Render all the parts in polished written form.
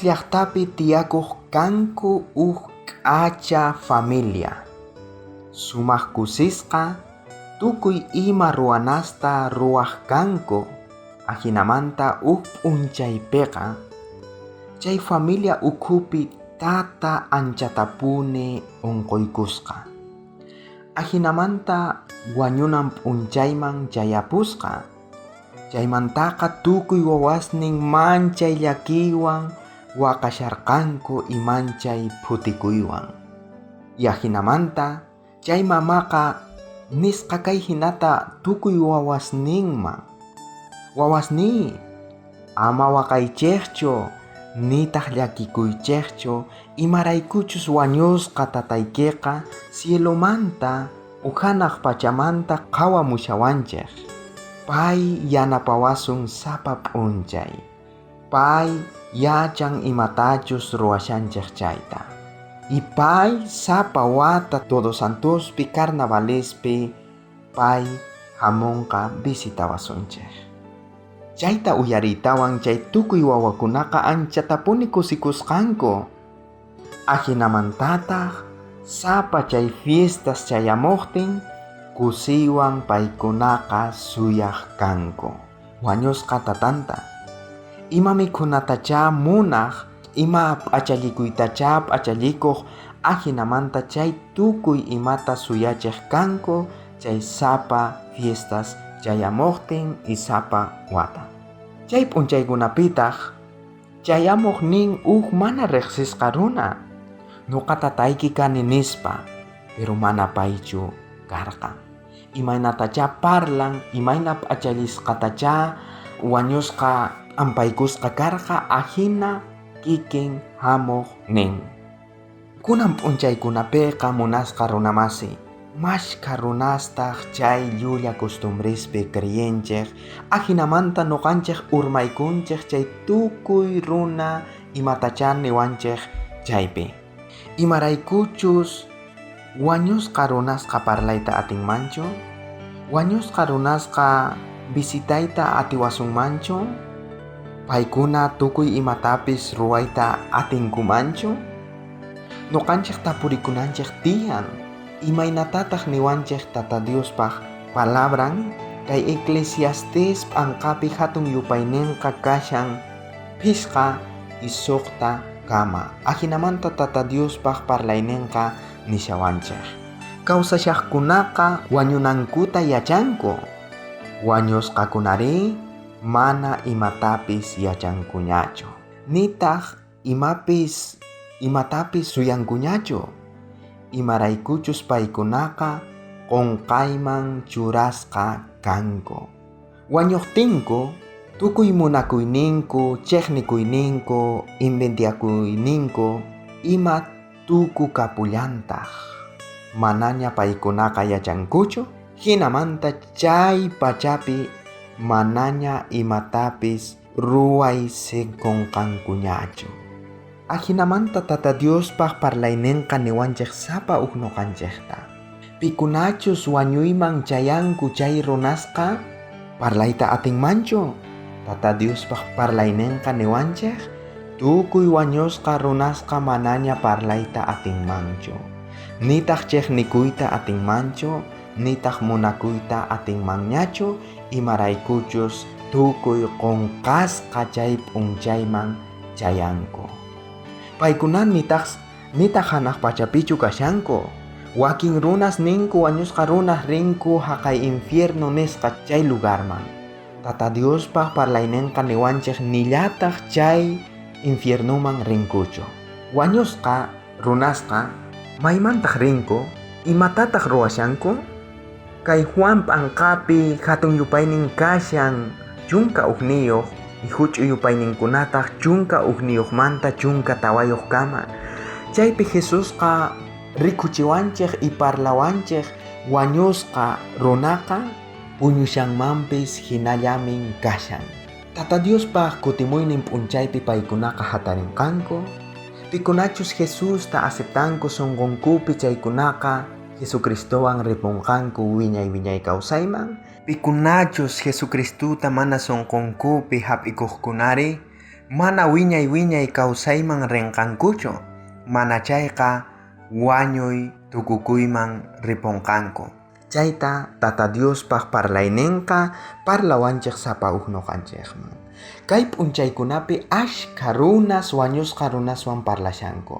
llaqtapi tiyakuq kanku acha familia. Sumaq kusisqa tukuy ima ruwanasta ruwaq kanku ahinamanta p'unchaypiqa chay familia ukhupi tata anchatapuni unquykusqa. Ahinamanta wañunan p'unchayman chayapusqa. Chaymantaqa tukuy wawasnin manchay llakiwan waqasharqanku imanchay phutikuywan. Yahinamanta chay mamaqa nisqa kay hinata tukuy wawasninman: wawasní, ama waqaychikchu nitaq llakikuychikchu imaraykuchus wañusqa tataykiqa cielomanta uhanaq pachamanta qawamushawanchik. Pay yanapawasun sapa p'unchay. Pay yachan imatachus ruwashanchik chayta. Y pay sapa wata Todos Santospi carnavalispi pay hamunqa visitawasunchik. Chayta uyaritawan chay tukuy wawakunaqa anchatapuni kusikusqanku. Ahinamantataq sapa chay fiestas chayamuqtin kusiwan paykunaqa suyaq kanku. Wañusqa tatanta ima mikhunatacha munaq, ima p'achallikuytacha p'achallikuq ahinamanta chay tukuy imata suyachiq kanku chay sapa fiestas chayamuqtin y sapa wata. Chay p'unchaykunapitaq chayamuq nin mana riqsisqa runa: nuqa tatayki kani nispa, pero mana paychu karqa. Imaynatacha parlan, imayna p'achallisqatacha wañusqa ampaykusqa karqa ahina kikin hamuq nin. Kunan p'unchaykunapiqa munasqa runamasi mashka runastaq chay llulla costumbrispi kriyenchik. Ahinamanta nuqanchik urmaykunchik chay tukuy runa imatacha niwanchik chaypi. Imaraykuchus wañusqa runasqa parlayta atinmanchu? Wañusqa runasqa visitayta atiwasunmanchu? Paykuna tukuy imatapis ruwayta atinkumanchu? Nuqanchik tapurikunanchik tiyan imaynatataq niwanchik Tata Diospaq palabran kay Eclesiastes p'anqapi hatun yupayninqa kashan phishqa y suqta kama. Ahinamanta Tata Diospaq parlayninqa nishawanchik: kawsashaqkunaqa wañunankuta yachanku, wañusqakunari mana imatapis yachankuñachu, nitaq imatapis suyankuñachu. Imaraykuchus paykunaqa qunqayman churasqa kanku. Wañuqtinku tukuy munakuyninku, chiqnikuyninku, inventiakuyninku ima tuku kapullantaq. Manaña paykunaqa yachankuchu, hinamanta chay pachapi manaña imatapis ruwaysinqunqankuñachu. Ahinamanta Tata Diospaq parlayninqa niwanchik sapa nuqanchikta: pikunachus wañuyman chayanku chay runasqa parlayta atinmanchu? Tata Diospaq parlayninqa niwanchik tukuy wañusqa runasqa manaña parlayta atinmanchu, nitaq chiqnikuyta atinmanchu, nitaq munakuyta atinmanñachu. Imaraykuchus tukuy qunqasqa chay p'unchayman chayanku. Paykuna nitaq hanaq pachapichu kashanku. Wakin runas ninku wañusqa runas rinku haqay infierno nisqa chay lugarman. Tata Diospaq parlayninqa niwanchik nillataq chay infiernuman rinkuchu. Wañusqa runasqa maymantaq rinku, imatataq ruwashanku? Kay Juan p'anqapi hatun yupaynin kashan chunka uqniyuq y huch'uy yupayninkunataq chunka uqniyuqmanta chunka tawayuq kama. Chaypi Jesusqa rikuchiwanchik y parlawanchik wañusqa runaqa puñushanmanpis hinallamin kashan. Tata Diospaq kutimuynin p'unchaypi paykunaqa hatarinqanku. Pikunachus Jesusta aceptanku sunqunkupi chaykunaqa Jesucristowan ripunqanku wiñay kawsayman. Pikunachus Jesucristuta mana sunqunkupi hap'ikuqkunari Mana wiñay kawsaymang rinqankuchu, mana chayqa wañuy tukukuyman ripunqanku. Chayta Tata Diospaq parlayninqa parlawanchik sapa hukno kanchikman. Kay p'unchaykunapi ashka runas wañusqa runaswan parlashanku.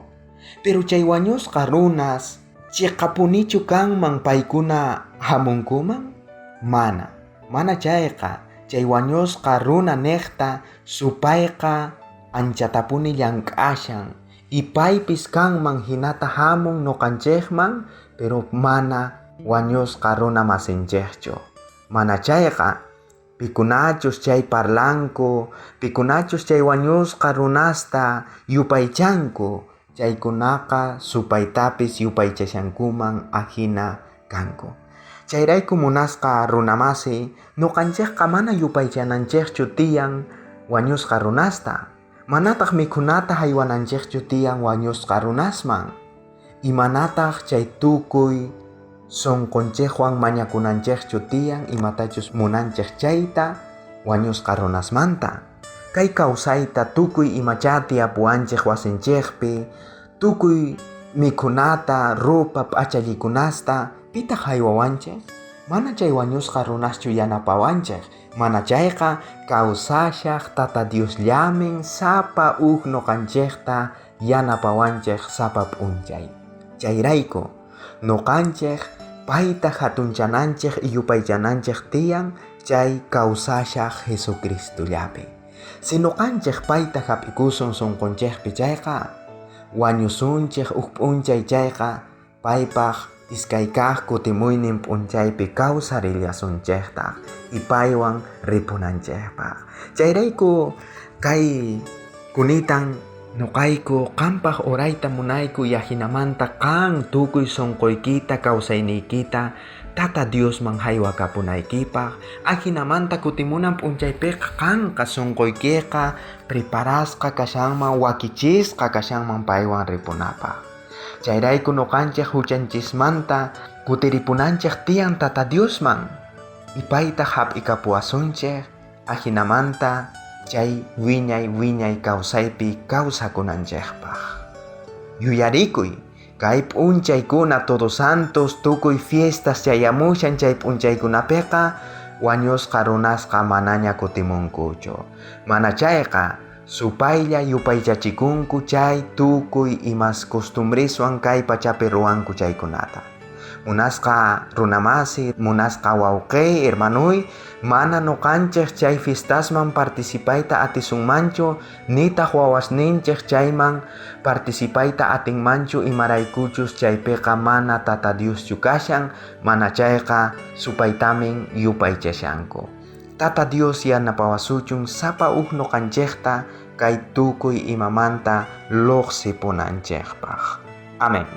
Pero chay wañusqa runas chiqapunichu kanman paykuna hamunkuman? Mana chayqa. Chay wañusqa runa niqta supayqa anchatapuni llank'ashan y paypis kanman hinata hamun nuqanchikman, pero mana wañusqa runa masinchikchu. Mana chayqa pikunachus chay parlanku, pikunachus chay wañusqa runasta yupaychanku, chaykunaqa supaytapis yupaychashankuman ahina kanku. Chayrayku munasqa runamasi, nuqanchikqa mana yupaychananchikchu tiyan wañusqa runasta. Manataq mikhunata haywananchikchu tiyan wañusqa runasman. Imanataq chay tukuy sunqunchikwan mañakunanchikchu tiyan imatachus munanchik chayta wañusqa runasmanta. Kay kawsayta tukuy imachati apuanchik wasinchikpi, tukuy mikhunata, rupa, p'achallikunasta pitaq haywawanchik? Mana chay wañusqa runaschu yanapawanchik. Mana chayqa kawsashaq Tata Dios llamin sapa hukno kanchikta yanapawanchik sapa p'unchay. Chayrayku nuqanchik payta hatunchananchik y yupaychananchik tiyan chay kawsashaq Jesucristullapi. Si nuqanchik payta hap'ikusun sunqunchikpi chayqa, wañusunchik huk p'unchay chayqa paypaq iskaykaq kutimuynin p'unchaypi kawsarillasunchiktaq y paywan ripunanchikpaq. Chayrayku kay kunitan nuqayku qampaq urayta munayku yahinamanta qan tukuy sunquykita kawsayniykita Tata Diosman haywakapunaykipaq, ahinamanta kutimunan p'unchaypiqa qanqa sunquykiqa preparasqa kashanman, wakichisqa kashanman paywan ripunapaq. Chayrayku nuqanchik huchanchismanta kutiripunanchik tiyan Tata Diosman y payta hap'ikapuwasunchik ahinamanta chay wiñay kawsaypi kawsakunanchikpaq. Yuyarikuy, kay p'unchaykuna Todos Santos tukuy fiestas chayamushan chay p'unchaykunapiqa wañusqa runasqa manaña kutimunkuchu. Mana chayqa supaylla yupaychachikunku chay tukuy imas costumbriswan kay pachapi ruwanku chaykunata. Munasqa runamasi, munasqa wawqi, hermanuy, mana nuqanchik chay fiestasman participayta atisunmanchu, nitaq wawasninchik chayman participayta atinmanchu imaraykuchus chaypiqa mana Tata Dioschu kashan, mana chayqa supaytamin yupaychashanku. Tata Dios yanapawasuchun sapa hukno kanchikta kay tukuy imamanta lluqsipunanchikpaq. Amén.